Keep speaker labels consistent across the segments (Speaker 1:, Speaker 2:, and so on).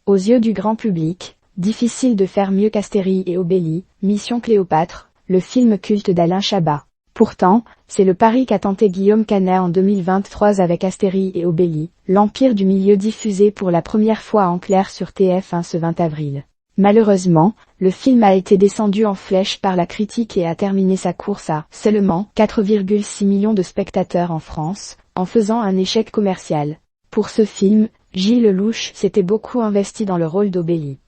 Speaker 1: Aux yeux du grand public, difficile de faire mieux qu'Astérie et Obélie, Mission Cléopâtre, le film culte d'Alain Chabat. Pourtant, c'est le pari qu'a tenté Guillaume Canet en 2023 avec Astérie et Obélie, l'Empire du Milieu diffusé pour la première fois en clair sur TF1 ce 20 avril. Malheureusement, le film a été descendu en flèche par la critique et a terminé sa course à seulement 4,6 millions de spectateurs en France, en faisant un échec commercial. Pour ce film, Gilles Lellouche s'était beaucoup investi dans le rôle d'Obélie.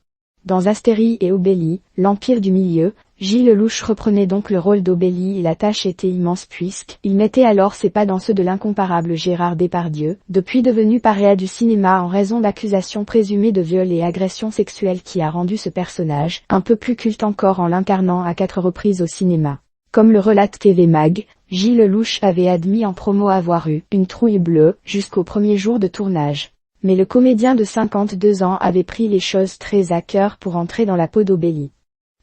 Speaker 1: Dans Astérie et Obélie, l'Empire du Milieu, Gilles Lellouche reprenait donc le rôle d'Obélie et la tâche était immense puisqu'il mettait alors ses pas dans ceux de l'incomparable Gérard Depardieu, depuis devenu paria du cinéma en raison d'accusations présumées de viol et agressions sexuelles qui a rendu ce personnage un peu plus culte encore en l'incarnant à 4 reprises au cinéma. Comme le relate TV Mag, Gilles Lellouche avait admis en promo avoir eu une trouille bleue jusqu'au premier jour de tournage. Mais le comédien de 52 ans avait pris les choses très à cœur pour entrer dans la peau d'Obélie,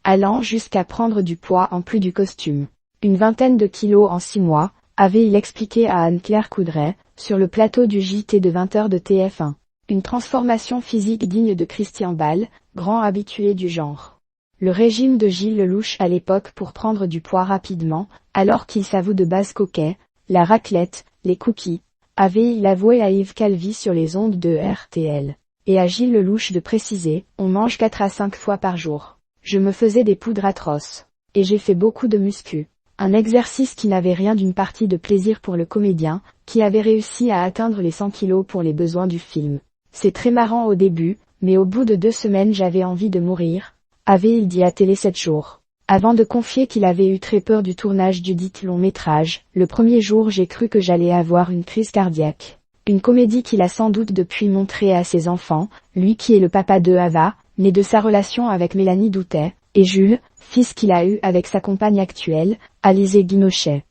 Speaker 1: allant jusqu'à prendre du poids en plus du costume. Une vingtaine de kilos en 6 mois, avait-il expliqué à Anne-Claire Coudray, sur le plateau du JT de 20h de TF1. Une transformation physique digne de Christian Bale, grand habitué du genre. Le régime de Gilles Lellouche à l'époque pour prendre du poids rapidement, alors qu'il s'avoue de base coquet, la raclette, les cookies, avait-il avoué à Yves Calvi sur les ondes de RTL. Et à Gilles Lellouche de préciser, on mange 4 à 5 fois par jour. Je me faisais des poudres atroces. Et j'ai fait beaucoup de muscu. Un exercice qui n'avait rien d'une partie de plaisir pour le comédien, qui avait réussi à atteindre les 100 kilos pour les besoins du film. C'est très marrant au début, mais au bout de 2 semaines j'avais envie de mourir, avait-il dit à Télé 7 jours. Avant de confier qu'il avait eu très peur du tournage du dit long métrage, le premier jour j'ai cru que j'allais avoir une crise cardiaque. Une comédie qu'il a sans doute depuis montrée à ses enfants, lui qui est le papa de Ava, né de sa relation avec Mélanie Doutet, et Jules, fils qu'il a eu avec sa compagne actuelle, Alizée Guinochet.